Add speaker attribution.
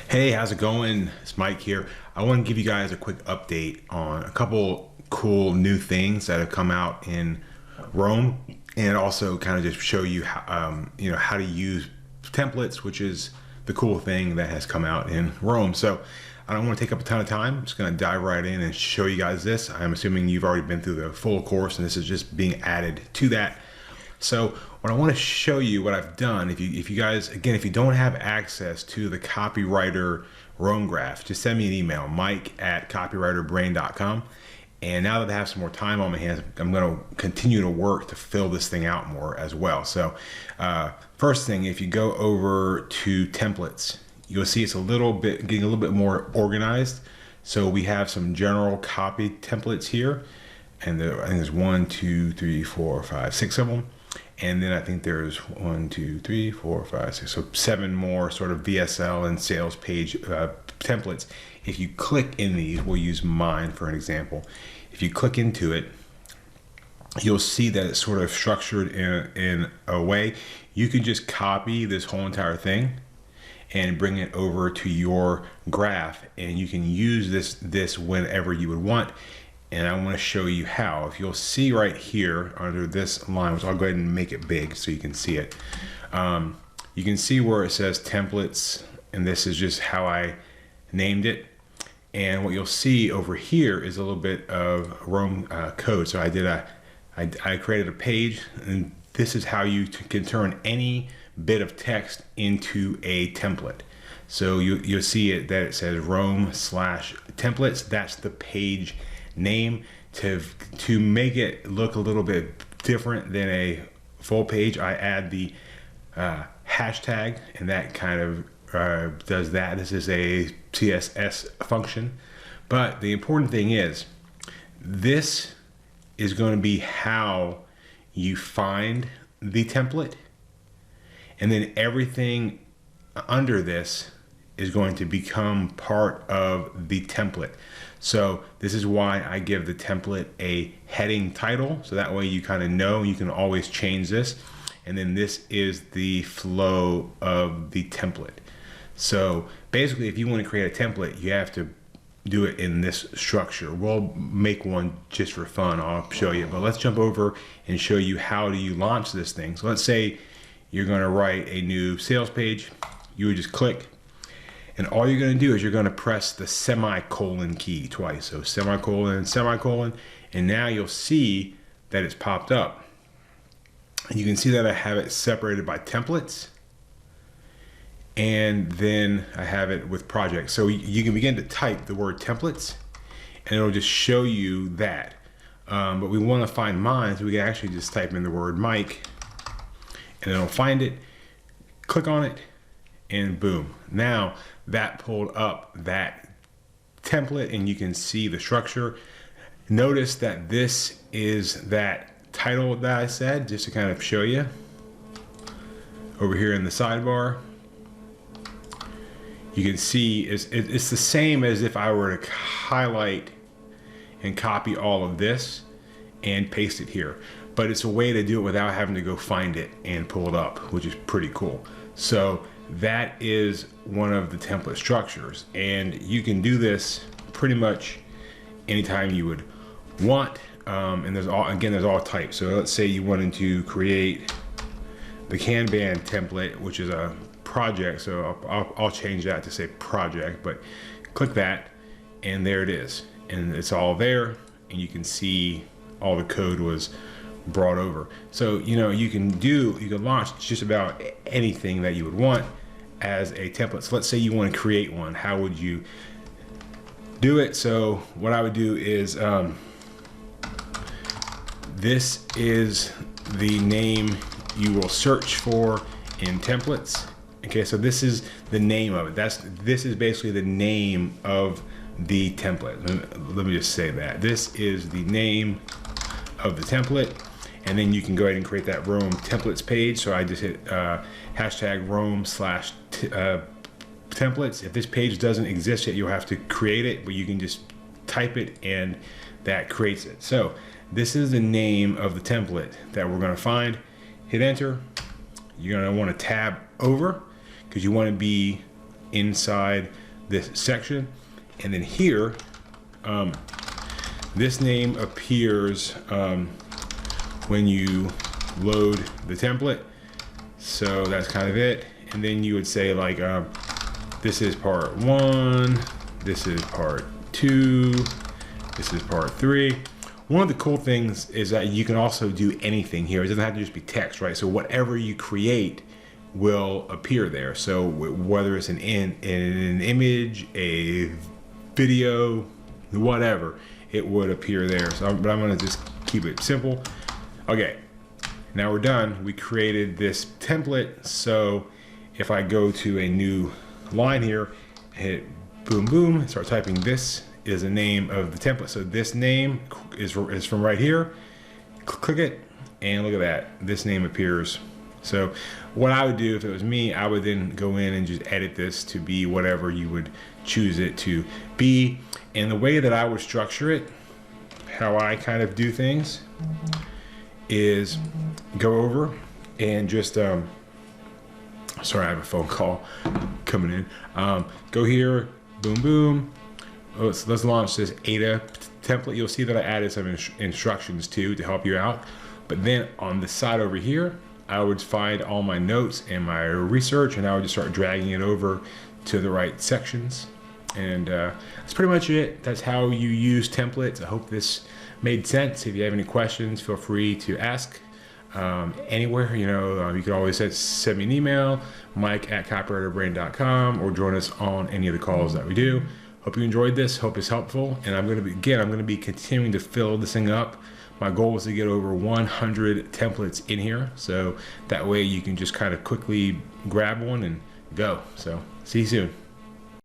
Speaker 1: Hey, how's it going? It's Mike here. I want to give you guys a quick update on a couple cool new things that have come out in Rome, and also kind of just show you how to use templates, which is the cool thing that has come out in Rome. So I don't want to take up a ton of time. I'm just going to dive right in and show you guys this. I'm assuming you've already been through the full course, and this is just being added to that. So what I want to show you what I've done, if you guys, again, if you don't have access to the Copywriter Rome graph, just send me an email, mike@copywriterbrain.com. And now that I have some more time on my hands, I'm going to continue to work to fill this thing out more as well. So first thing, if you go over to templates, you'll see it's getting a little bit more organized. So we have some general copy templates here. And I think there's 1, 2, 3, 4, 5, 6 of them. And then I think there's 1, 2, 3, 4, 5, 6, so 7 more sort of VSL and sales page templates. If you click in these, we'll use mine for an example. If you click into it, you'll see that it's sort of structured in a way. You can just copy this whole entire thing and bring it over to your graph, and you can use this whenever you would want. And I want to show you how. If you'll see right here under this line, which I'll go ahead and make it big so you can see it. You can see where it says templates, and this is just how I named it. And what you'll see over here is a little bit of Rome code. So I created a page, and this is how you can turn any bit of text into a template. So you'll see it that it says Rome/templates. That's the page name. To make it look a little bit different than a full page, I add the hashtag, and that kind of does that. This is a CSS function, but the important thing is this is going to be how you find the template, and then everything under this is going to become part of the template. So this is why I give the template a heading title, so that way you kind of know you can always change this. And then this is the flow of the template. So basically, if you want to create a template, you have to do it in this structure. We'll make one just for fun. I'll show you, but let's jump over and show you how do you launch this thing. So let's say you're going to write a new sales page. You would just click, and all you're going to do is you're going to press the semicolon key twice. So semicolon, semicolon, and now you'll see that it's popped up. And you can see that I have it separated by templates, and then I have it with projects. So you can begin to type the word templates, and it'll just show you that. But we want to find mine, so we can actually just type in the word Mike, and it'll find it, click on it, and boom. Now that pulled up that template, and you can see the structure. Notice that this is that title that I said, just to kind of show you. Over here in the sidebar, you can see it's the same as if I were to highlight and copy all of this and paste it here. But it's a way to do it without having to go find it and pull it up, which is pretty cool. So that is one of the template structures, and you can do this pretty much anytime you would want. And there's all types. So let's say you wanted to create the Kanban template, which is a project. So I'll change that to say project, but click that, and there it is, and it's all there, and you can see all the code was brought over. So you can launch just about anything that you would want as a template. So let's say you want to create one. How would you do it? So what I would do is this is the name you will search for in templates. Okay, so this is the name of it. This is basically the name of the template. Let me just say that this is the name of the template. And then you can go ahead and create that Rome templates page. So I just hit hashtag Rome/templates. If this page doesn't exist yet, you'll have to create it, but you can just type it and that creates it. So this is the name of the template that we're going to find. Hit enter. You're going to want to tab over because you want to be inside this section. And then here, this name appears when you load the template. So that's kind of it. And then you would say like, this is part 1, this is part 2, this is part 3. One of the cool things is that you can also do anything here. It doesn't have to just be text, right? So whatever you create will appear there. So whether it's an image, a video, whatever, it would appear there. So but I'm gonna just keep it simple. Okay, now we're done. We created this template. So if I go to a new line here, hit boom, boom, start typing, this is the name of the template. So this name is from right here. Click it, and look at that. This name appears. So what I would do if it was me, I would then go in and just edit this to be whatever you would choose it to be. And the way that I would structure it, how I kind of do things, is go over and just, sorry, I have a phone call coming in. Go here, boom, boom. Let's launch this ADA template. You'll see that I added some instructions too to help you out. But then on the side over here, I would find all my notes and my research, and I would just start dragging it over to the right sections. And that's pretty much it. That's how you use templates. I hope this made sense. If you have any questions, feel free to ask anywhere. You know, you can always send me an email, mike@copywriterbrain.com, or join us on any of the calls that we do. Hope you enjoyed this. Hope it's helpful. And I'm going to be continuing to fill this thing up. My goal is to get over 100 templates in here. So that way you can just kind of quickly grab one and go. So see you soon.